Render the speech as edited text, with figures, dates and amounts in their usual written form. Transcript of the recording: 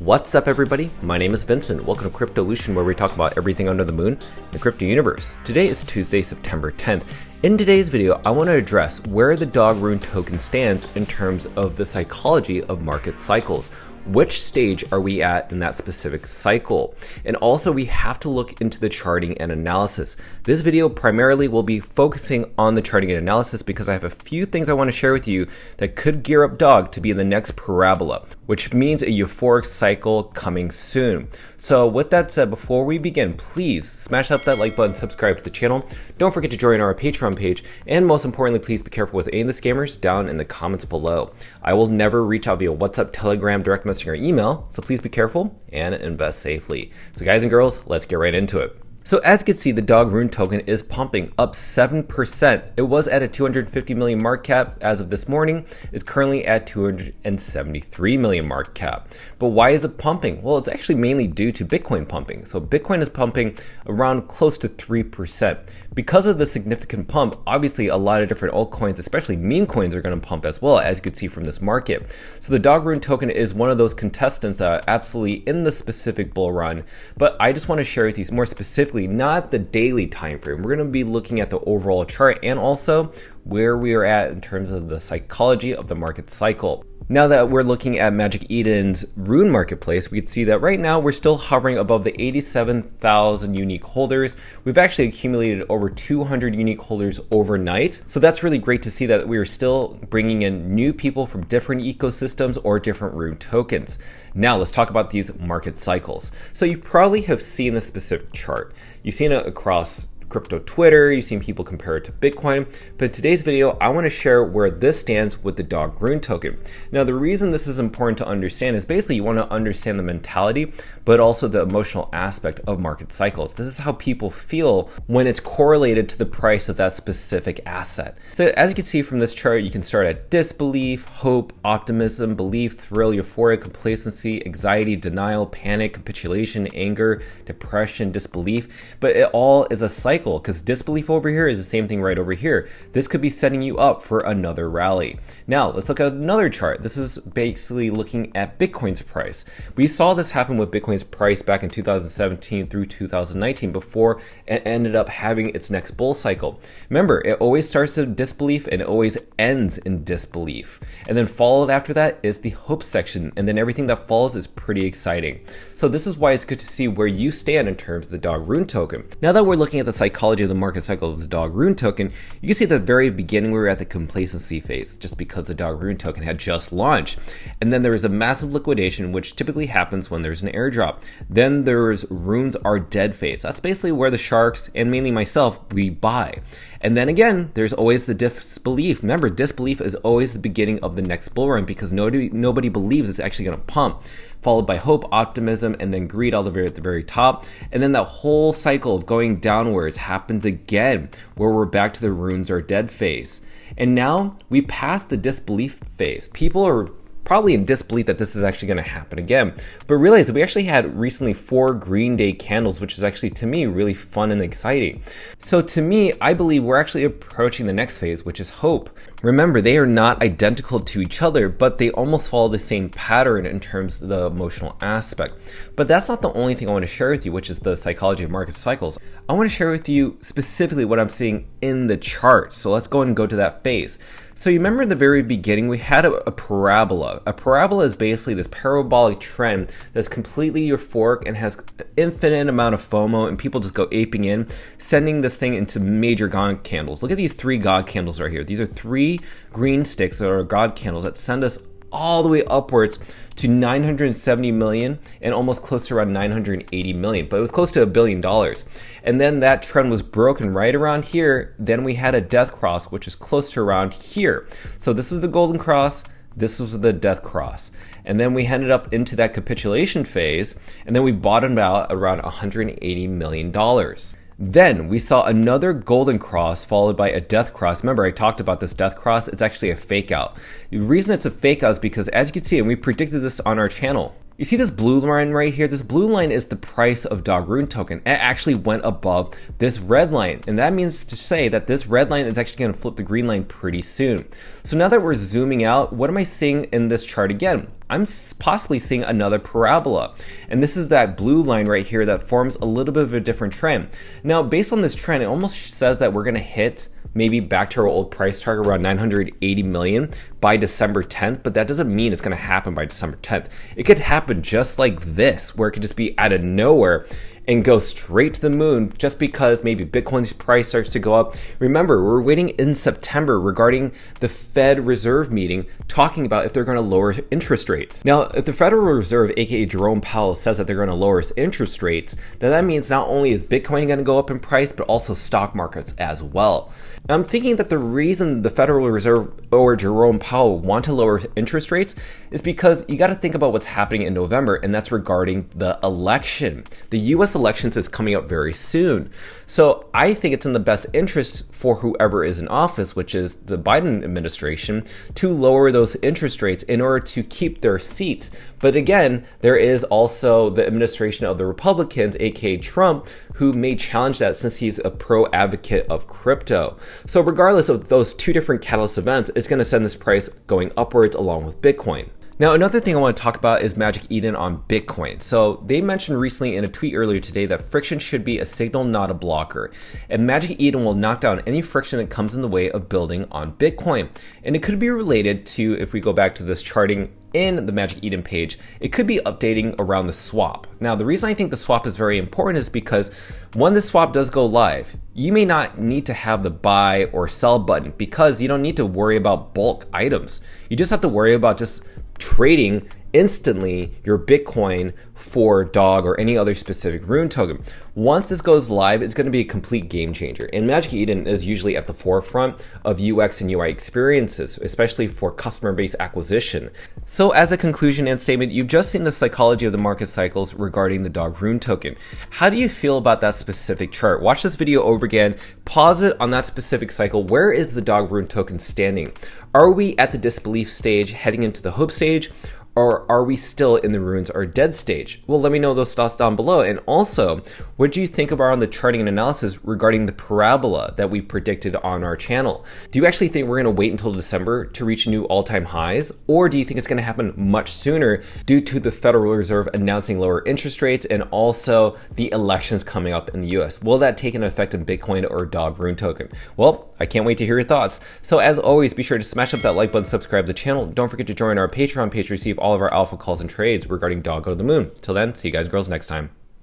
What's up everybody? My name is Vincent. Welcome to Cryptolution, where we talk about everything under the moon in the crypto universe. Today is Tuesday, September 10th. In today's video, I want to address where the dog rune token stands in terms of the psychology of market cycles. Which stage are we at in that specific cycle? And also we have to look into the charting and analysis. This video primarily will be focusing on the charting and analysis because I have a few things I want to share with you that could gear up dog to be in the next parabola, which means a euphoric cycle coming soon. So with that said, before we begin, please smash up that like button, subscribe to the channel. Don't forget to join our Patreon page, and most importantly, please be careful with any of the scammers down in the comments below. I will never reach out via WhatsApp, Telegram, direct message, or email, so please be careful and invest safely. So guys and girls, let's get right into it. So as you can see, the dog rune token is pumping up 7%. It was at a 250 million market cap as of this morning. It's currently at 273 million market cap. But why is it pumping? Well, it's actually mainly due to Bitcoin pumping. So Bitcoin is pumping around close to 3%. Because of the significant pump, obviously a lot of different altcoins, especially meme coins, are going to pump as well, as you can see from this market. So the dog rune token is one of those contestants that are absolutely in the specific bull run. But I just want to share with you more specifically, not the daily time frame. We're going to be looking at the overall chart and also where we are at in terms of the psychology of the market cycle. Now that we're looking at Magic Eden's rune marketplace, we can see that right now we're still hovering above the 87,000 unique holders. We've actually accumulated over 200 unique holders overnight. So that's really great to see that we are still bringing in new people from different ecosystems or different rune tokens. Now let's talk about these market cycles. So you probably have seen this specific chart. You've seen it across crypto Twitter, you've seen people compare it to Bitcoin, but in today's video, I want to share where this stands with the dog rune token. Now, the reason this is important to understand is basically you want to understand the mentality, but also the emotional aspect of market cycles. This is how people feel when it's correlated to the price of that specific asset. So as you can see from this chart, you can start at disbelief, hope, optimism, belief, thrill, euphoria, complacency, anxiety, denial, panic, capitulation, anger, depression, disbelief, but it all is a cycle, because disbelief over here is the same thing right over here. This could be setting you up for another rally. Now let's look at another chart. This is basically looking at Bitcoin's price. We saw this happen with Bitcoin's price back in 2017 through 2019 before it ended up having its next bull cycle. Remember, it always starts in disbelief and it always ends in disbelief. And then followed after that is the hope section, and then everything that follows is pretty exciting. So this is why it's good to see where you stand in terms of the dog rune token. Now that we're looking at the psychology of the market cycle of the dog rune token, you can see at the very beginning we were at the complacency phase just because the dog rune token had just launched. And then there was a massive liquidation, which typically happens when there's an airdrop. Then there's runes are dead phase. That's basically where the sharks, and mainly myself, we buy. And then again, there's always the disbelief. Remember, disbelief is always the beginning of the next bull run because nobody believes it's actually going to pump, followed by hope, optimism, and then greed all the way at the very top. And then that whole cycle of going downwards happens again, where we're back to the runes are dead phase. And now we passed the disbelief phase. People are probably in disbelief that this is actually going to happen again. But realize that we actually had recently 4 Green Day candles, which is actually, to me, really fun and exciting. So to me, I believe we're actually approaching the next phase, which is hope. Remember, they are not identical to each other, but they almost follow the same pattern in terms of the emotional aspect. But that's not the only thing I want to share with you, which is the psychology of market cycles. I want to share with you specifically what I'm seeing in the chart. So let's go and go to that phase. So you remember in the very beginning, we had a parabola. A parabola is basically this parabolic trend that's completely euphoric and has an infinite amount of FOMO, and people just go aping in, sending this thing into major God candles. Look at these 3 God candles right here. These are 3 green sticks that are God candles that send us all the way upwards to 970 million and almost close to around 980 million, but it was close to $1 billion. And then that trend was broken right around here. Then we had a death cross, which is close to around here. So this was the golden cross, this was the death cross. And then we ended up into that capitulation phase, and then we bottomed out around $180 million. Then we saw another golden cross followed by a death cross. Remember, I talked about this death cross. It's actually a fake out. The reason it's a fake out is because, as you can see, and we predicted this on our channel, You see this blue line right here? This blue line is the price of dog rune token. It actually went above this red line, and that means to say that this red line is actually going to flip the green line pretty soon. So now that we're zooming out, what am I seeing in this chart again? I'm possibly seeing another parabola, and this is that blue line right here that forms a little bit of a different trend. Now, based on this trend, it almost says that we're going to hit maybe back to our old price target around 980 million by December 10th, but that doesn't mean it's going to happen by December 10th. It could happen just like this, where it could just be out of nowhere and go straight to the moon just because maybe Bitcoin's price starts to go up. Remember, we're waiting in September regarding the Fed Reserve meeting talking about if they're going to lower interest rates. Now, if the Federal Reserve, aka Jerome Powell, says that they're going to lower interest rates, then that means not only is Bitcoin going to go up in price, but also stock markets as well. Now, I'm thinking that the reason the Federal Reserve or Jerome Powell want to lower interest rates is because you got to think about what's happening in November, and that's regarding the election. The US elections is coming up very soon. So I think it's in the best interest for whoever is in office, which is the Biden administration, to lower those interest rates in order to keep their seats. But again, there is also the administration of the Republicans, aka Trump, who may challenge that since he's a pro advocate of crypto. So regardless of those two different catalyst events, it's going to send this price going upwards along with Bitcoin. Now, another thing I want to talk about is Magic Eden on Bitcoin. So they mentioned recently in a tweet earlier today that friction should be a signal, not a blocker. And Magic Eden will knock down any friction that comes in the way of building on Bitcoin. And it could be related to, if we go back to this charting in the Magic Eden page, it could be updating around the swap. Now, the reason I think the swap is very important is because when the swap does go live, you may not need to have the buy or sell button because you don't need to worry about bulk items. You just have to worry about just trading instantly your Bitcoin for dog or any other specific rune token. Once this goes live, it's going to be a complete game changer. And Magic Eden is usually at the forefront of UX and UI experiences, especially for customer-based acquisition. So as a conclusion and statement, you've just seen the psychology of the market cycles regarding the dog rune token. How do you feel about that specific chart? Watch this video over again, pause it on that specific cycle. Where is the dog rune token standing? Are we at the disbelief stage heading into the hope stage? Or are we still in the runes are dead stage? Well, let me know those thoughts down below. And also, what do you think about the charting and analysis regarding the parabola that we predicted on our channel? Do you actually think we're going to wait until December to reach new all-time highs? Or do you think it's going to happen much sooner due to the Federal Reserve announcing lower interest rates and also the elections coming up in the US? Will that take an effect in Bitcoin or dog rune token? Well, I can't wait to hear your thoughts. So as always, be sure to smash up that like button, subscribe to the channel. Don't forget to join our Patreon page to receive all of our alpha calls and trades regarding Dog Go to the Moon. Till then, see you guys and girls next time.